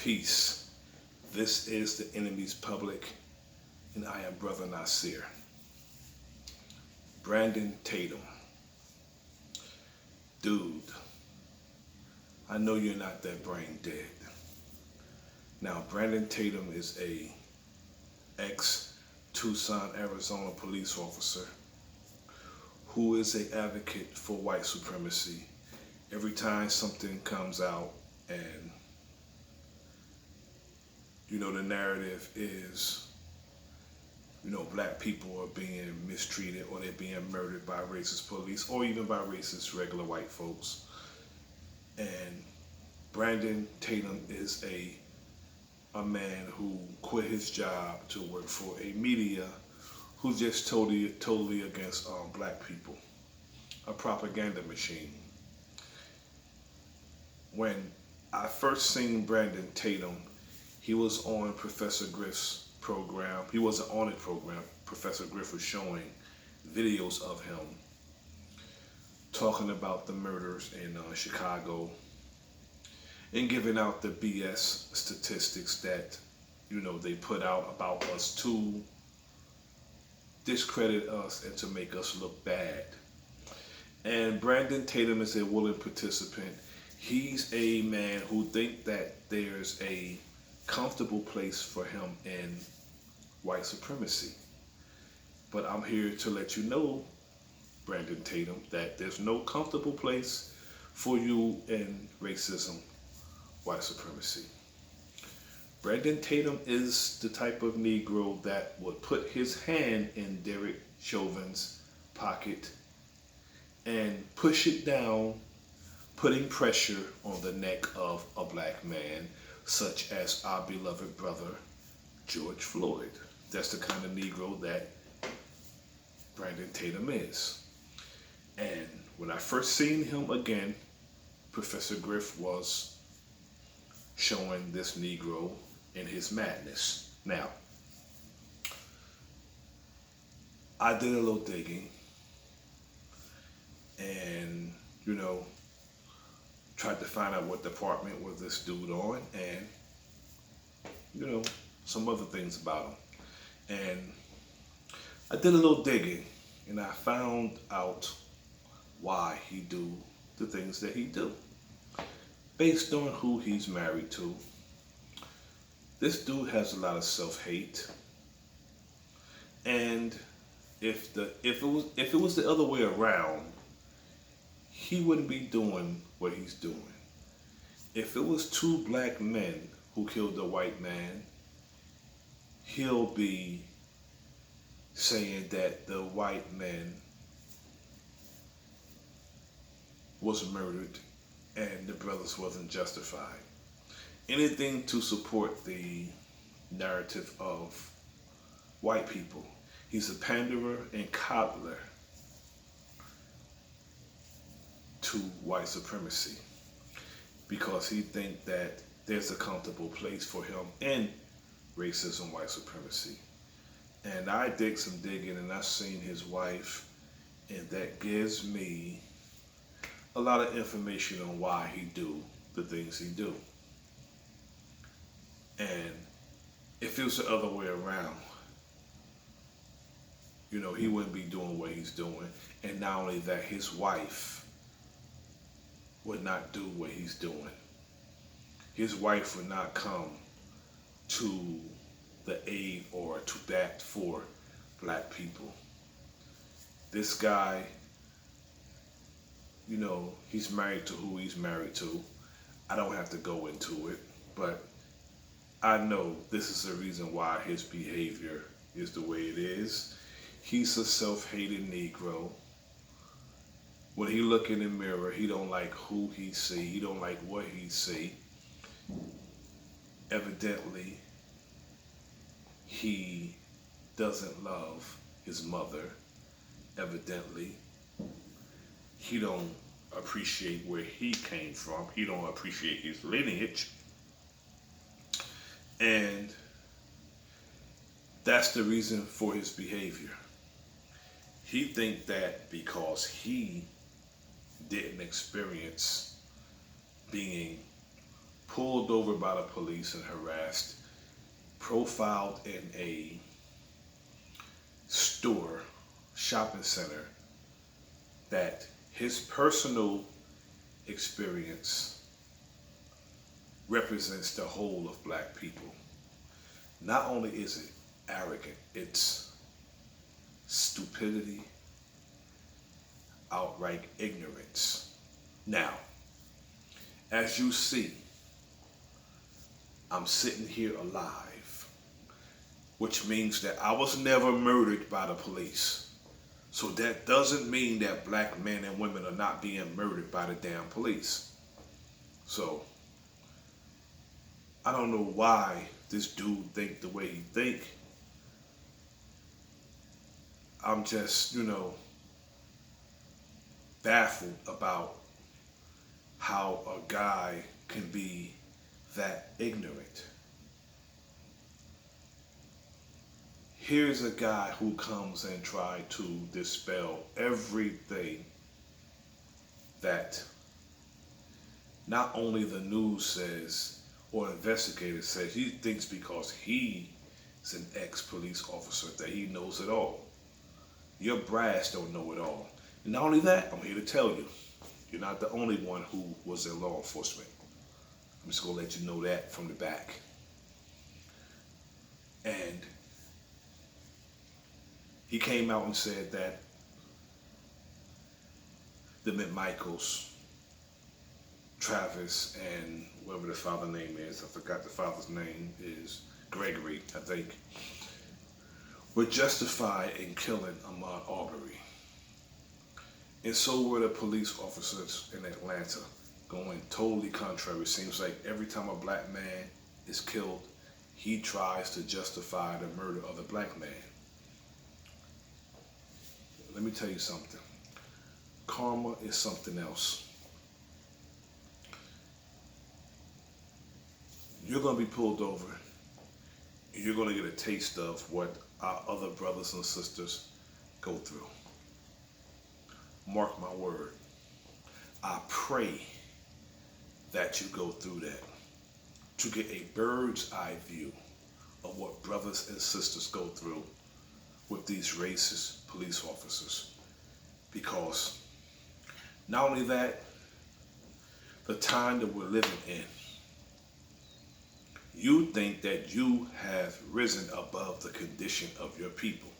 Peace. This is the enemy's public, and I am Bro.Nasir. Brandon Tatum. Dude, I know you're not that brain dead. Now, Brandon Tatum is a ex-Tucson, Arizona police officer who is an advocate for white supremacy. Every time something comes out and the narrative is, black people are being mistreated or they're being murdered by racist police or even by racist regular white folks. And Brandon Tatum is a man who quit his job to work for a media who's just totally against black people, a propaganda machine. When I first seen Brandon Tatum, he was on Professor Griff's program. He wasn't on the program. Professor Griff was showing videos of him talking about the murders in Chicago and giving out the BS statistics that, they put out about us to discredit us and to make us look bad. And Brandon Tatum is a willing participant. He's a man who thinks that there's a comfortable place for him in white supremacy. But I'm here to let you know, Brandon Tatum, that there's no comfortable place for you in racism, white supremacy. Brandon Tatum is the type of Negro that would put his hand in Derek Chauvin's pocket and push it down, putting pressure on the neck of a black man, such as our beloved brother, George Floyd. That's the kind of Negro that Brandon Tatum is. And when I first seen him again, Professor Griff was showing this Negro in his madness. Now, I did a little digging and, tried to find out what department was this dude on and, some other things about him. And I did a little digging and I found out why he do the things that he do based on who he's married to. This dude has a lot of self-hate, and if it was the other way around, he wouldn't be doing what he's doing. If it was two black men who killed a white man, he'll be saying that the white man was murdered and the brothers wasn't justified. Anything to support the narrative of white people. He's a panderer and coddler to white supremacy because he thinks that there's a comfortable place for him in racism, white supremacy. And I did some digging and I seen his wife, and that gives me a lot of information on why he do the things he do. And if it was the other way around, he wouldn't be doing what he's doing. And not only that, his wife would not do what he's doing. His wife would not come to the aid or to bat for black people. This guy, he's married to who he's married to. I don't have to go into it, but I know this is the reason why his behavior is the way it is. He's a self-hating Negro. When he look in the mirror, he don't like who he see. He don't like what he see. Evidently, he doesn't love his mother. Evidently, he don't appreciate where he came from. He don't appreciate his lineage. And that's the reason for his behavior. He thinks that because he didn't experience being pulled over by the police and harassed, profiled in a store, shopping center, that his personal experience represents the whole of black people. Not only is it arrogant, it's stupidity, outright ignorance. Now, as you see, I'm sitting here alive, which means that I was never murdered by the police. So that doesn't mean that black men and women are not being murdered by the damn police. So I don't know why this dude think the way he think. I'm just, baffled about how a guy can be that ignorant. Here's a guy who comes and tries to dispel everything that not only the news says or investigators say. He thinks because he is an ex-police officer that he knows it all. Your brass don't know it all. And not only that, I'm here to tell you, you're not the only one who was in law enforcement. I'm just going to let you know that from the back. And he came out and said that the McMichaels, Travis, and whatever the father's name is, I forgot the father's name, is Gregory, I think, were justified in killing Ahmaud Arbery. And so were the police officers in Atlanta, going totally contrary. It seems like every time a black man is killed, he tries to justify the murder of the black man. Let me tell you something. Karma is something else. You're going to be pulled over. You're going to get a taste of what our other brothers and sisters go through. Mark my word. I pray that you go through that to get a bird's eye view of what brothers and sisters go through with these racist police officers. Because not only that, the time that we're living in, you think that you have risen above the condition of your people,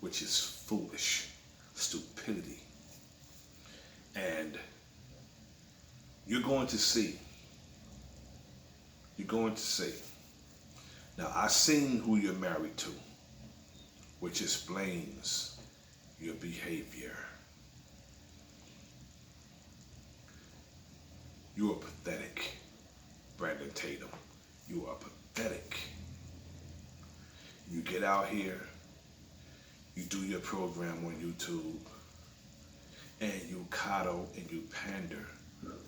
which is foolish, stupidity. And you're going to see. You're going to see. Now, I've seen who you're married to, which explains your behavior. You are pathetic, Brandon Tatum. You are pathetic. You get out here, you do your program on YouTube, and you coddle and you pander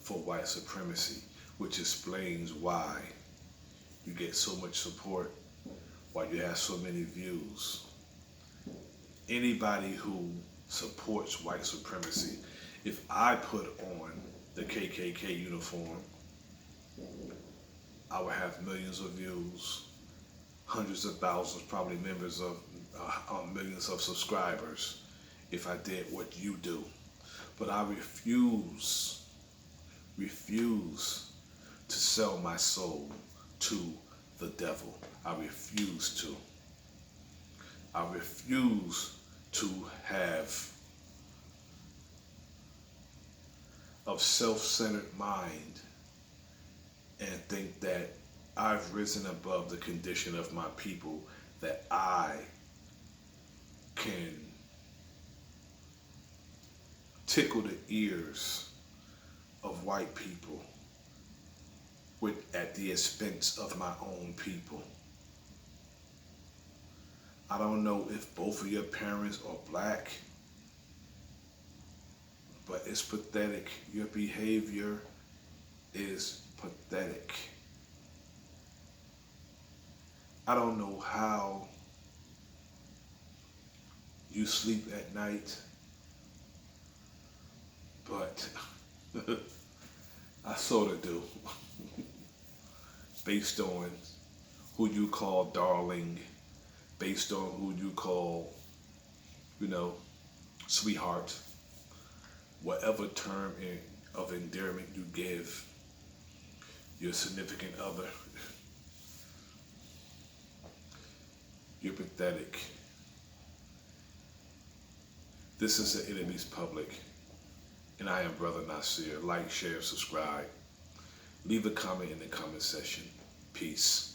for white supremacy, which explains why you get so much support, why you have so many views. Anybody who supports white supremacy, if I put on the KKK uniform, I would have millions of views, hundreds of thousands, probably members of millions of subscribers if I did what you do. But I refuse to sell my soul to the devil. I refuse to. I refuse to have a self-centered mind and think that I've risen above the condition of my people, that I can tickle the ears of white people at the expense of my own people. I don't know if both of your parents are black, but it's pathetic. Your behavior is pathetic. I don't know how you sleep at night, but I sort of do. based on who you call darling, based on who you call, you know, sweetheart, whatever term of endearment you give your significant other, you're pathetic. This is the enemy's public, and I am Bro.Nasir. Like, share, subscribe. Leave a comment in the comment section. Peace.